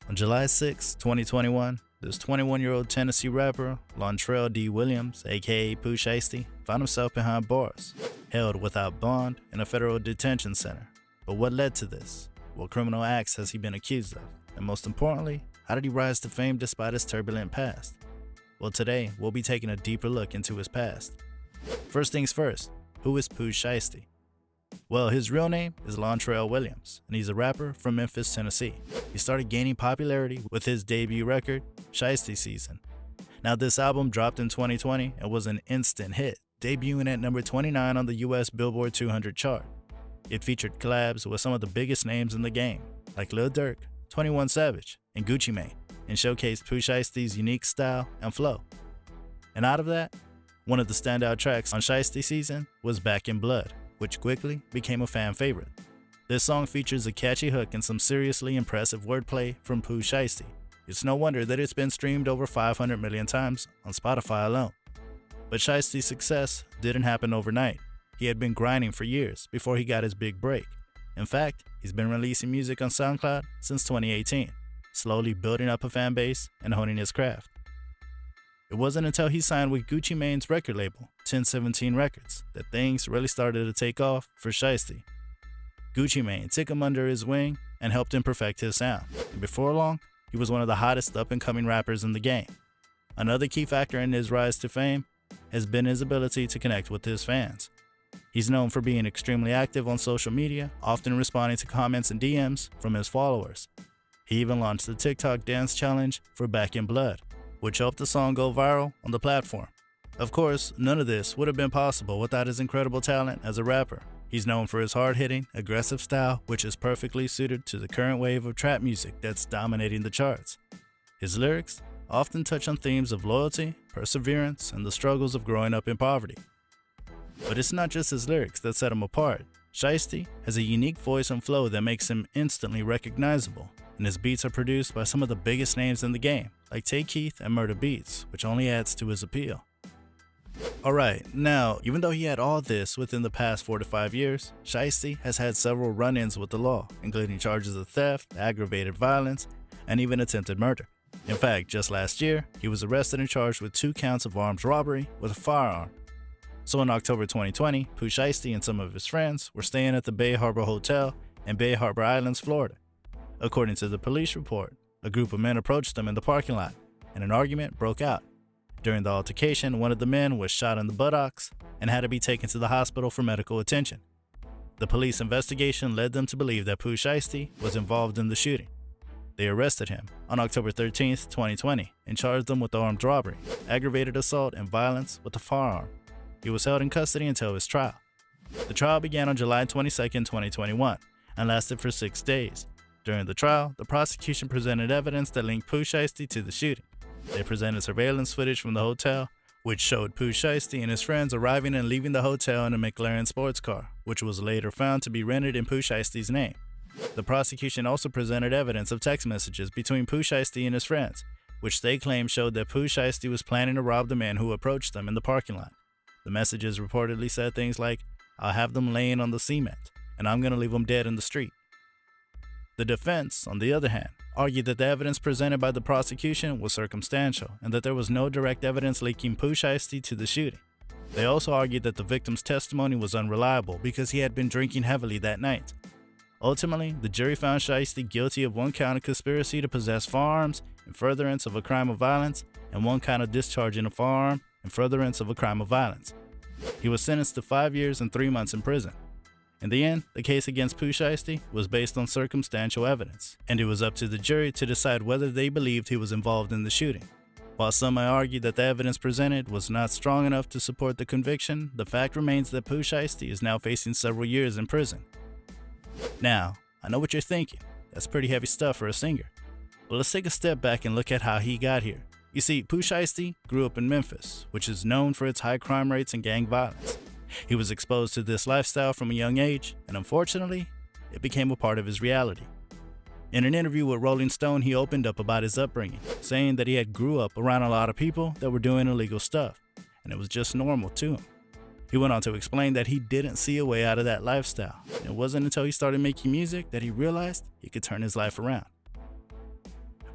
On July 6, 2021, this 21-year-old Tennessee rapper, Lontrell D. Williams, aka Pooh Shiesty, found himself behind bars, held without bond in a federal detention center. But what led to this? What criminal acts has he been accused of? And most importantly, how did he rise to fame despite his turbulent past? Well, today, we'll be taking a deeper look into his past. First things first, who is Pooh Shiesty? Well, his real name is Lontrell Williams, and he's a rapper from Memphis, Tennessee. He started gaining popularity with his debut record, Shiesty Season. Now, this album dropped in 2020 and was an instant hit, debuting at number 29 on the US Billboard 200 chart. It featured collabs with some of the biggest names in the game, like Lil Durk, 21 Savage, and Gucci Mane, and showcased Pooh Shiesty's unique style and flow. And out of that, one of the standout tracks on Shiesty Season was Back in Blood, which quickly became a fan favorite. This song features a catchy hook and some seriously impressive wordplay from Pooh Shiesty. It's no wonder that it's been streamed over 500 million times on Spotify alone. But Shiesty's success didn't happen overnight. He had been grinding for years before he got his big break. In fact, he's been releasing music on SoundCloud since 2018, slowly building up a fan base and honing his craft. It wasn't until he signed with Gucci Mane's record label, 1017 Records, that things really started to take off for Shiesty. Gucci Mane took him under his wing and helped him perfect his sound, and before long, he was one of the hottest up-and-coming rappers in the game. Another key factor in his rise to fame has been his ability to connect with his fans. He's known for being extremely active on social media, often responding to comments and DMs from his followers. He even launched the TikTok dance challenge for Back in Blood, which helped the song go viral on the platform. Of course, none of this would have been possible without his incredible talent as a rapper. He's known for his hard-hitting, aggressive style, which is perfectly suited to the current wave of trap music that's dominating the charts. His lyrics often touch on themes of loyalty, perseverance, and the struggles of growing up in poverty. But it's not just his lyrics that set him apart. Shiesty has a unique voice and flow that makes him instantly recognizable, and his beats are produced by some of the biggest names in the game, like Tay Keith and Murder Beats, which only adds to his appeal. Alright, now, even though he had all this within the past 4 to 5 years, Shiesty has had several run-ins with the law, including charges of theft, aggravated violence, and even attempted murder. In fact, just last year, he was arrested and charged with 2 counts of armed robbery with a firearm. So in October 2020, Pooh Shiesty and some of his friends were staying at the Bay Harbor Hotel in Bay Harbor Islands, Florida. According to the police report, a group of men approached them in the parking lot, and an argument broke out. During the altercation, one of the men was shot in the buttocks and had to be taken to the hospital for medical attention. The police investigation led them to believe that Pooh Shiesty was involved in the shooting. They arrested him on October 13, 2020, and charged him with armed robbery, aggravated assault, and violence with a firearm. He was held in custody until his trial. The trial began on July 22, 2021, and lasted for 6 days. During the trial, the prosecution presented evidence that linked Pooh Shiesty to the shooting. They presented surveillance footage from the hotel, which showed Pooh Shiesty and his friends arriving and leaving the hotel in a McLaren sports car, which was later found to be rented in Pooh Shiesty's name. The prosecution also presented evidence of text messages between Pooh Shiesty and his friends, which they claimed showed that Pooh Shiesty was planning to rob the man who approached them in the parking lot. The messages reportedly said things like, "I'll have them laying on the cement, and I'm gonna leave them dead in the street." The defense, on the other hand, argued that the evidence presented by the prosecution was circumstantial and that there was no direct evidence linking Pooh Shiesty to the shooting. They also argued that the victim's testimony was unreliable because he had been drinking heavily that night. Ultimately, the jury found Shiesty guilty of 1 count of conspiracy to possess firearms in furtherance of a crime of violence and 1 count of discharging a firearm in furtherance of a crime of violence. He was sentenced to 5 years and 3 months in prison. In the end, the case against Pooh Shiesty was based on circumstantial evidence, and it was up to the jury to decide whether they believed he was involved in the shooting. While some may argue that the evidence presented was not strong enough to support the conviction, the fact remains that Pooh Shiesty is now facing several years in prison. Now, I know what you're thinking, that's pretty heavy stuff for a singer. But let's take a step back and look at how he got here. You see, Pooh Shiesty grew up in Memphis, which is known for its high crime rates and gang violence. He was exposed to this lifestyle from a young age, and unfortunately, it became a part of his reality. In an interview with Rolling Stone, he opened up about his upbringing, saying that he had grew up around a lot of people that were doing illegal stuff, and it was just normal to him. He went on to explain that he didn't see a way out of that lifestyle, and it wasn't until he started making music that he realized he could turn his life around.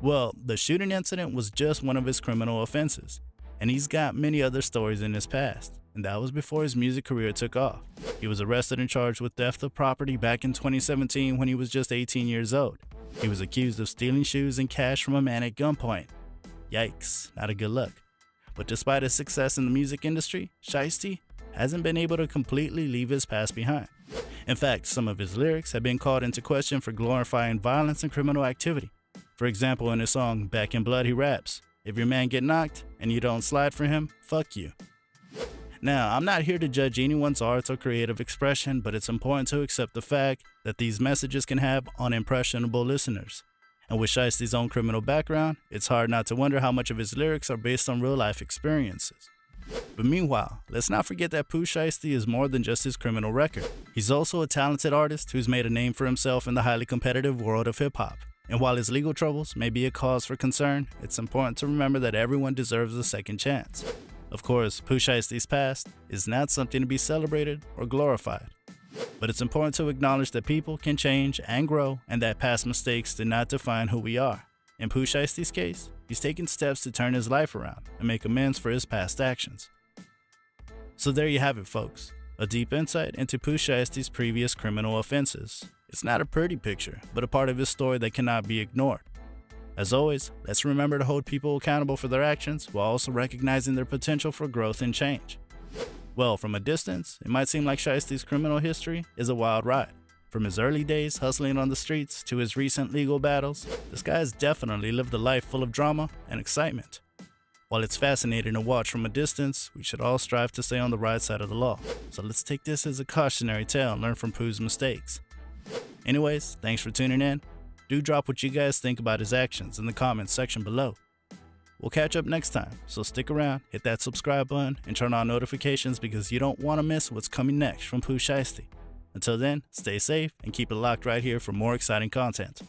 Well, the shooting incident was just one of his criminal offenses, and he's got many other stories in his past, and that was before his music career took off. He was arrested and charged with theft of property back in 2017 when he was just 18 years old. He was accused of stealing shoes and cash from a man at gunpoint. Yikes, not a good look. But despite his success in the music industry, Shiesty hasn't been able to completely leave his past behind. In fact, some of his lyrics have been called into question for glorifying violence and criminal activity. For example, in his song Back in Blood, he raps, "If your man get knocked and you don't slide for him, fuck you." Now, I'm not here to judge anyone's art or creative expression, but it's important to accept the fact that these messages can have unimpressionable listeners. And with Shiesty's own criminal background, it's hard not to wonder how much of his lyrics are based on real-life experiences. But meanwhile, let's not forget that Pooh Shiesty is more than just his criminal record. He's also a talented artist who's made a name for himself in the highly competitive world of hip-hop. And while his legal troubles may be a cause for concern, it's important to remember that everyone deserves a second chance. Of course, Pooh Shiesty's past is not something to be celebrated or glorified. But it's important to acknowledge that people can change and grow, and that past mistakes do not define who we are. In Pooh Shiesty's case, he's taken steps to turn his life around and make amends for his past actions. So there you have it, folks. A deep insight into Pooh Shiesty's previous criminal offenses. It's not a pretty picture, but a part of his story that cannot be ignored. As always, let's remember to hold people accountable for their actions while also recognizing their potential for growth and change. Well, from a distance, it might seem like Shiesty's criminal history is a wild ride. From his early days hustling on the streets to his recent legal battles, this guy has definitely lived a life full of drama and excitement. While it's fascinating to watch from a distance, we should all strive to stay on the right side of the law. So let's take this as a cautionary tale and learn from Pooh's mistakes. Anyways, thanks for tuning in. Do drop what you guys think about his actions in the comments section below. We'll catch up next time, so stick around, hit that subscribe button, and turn on notifications because you don't want to miss what's coming next from Pooh Shiesty. Until then, stay safe and keep it locked right here for more exciting content.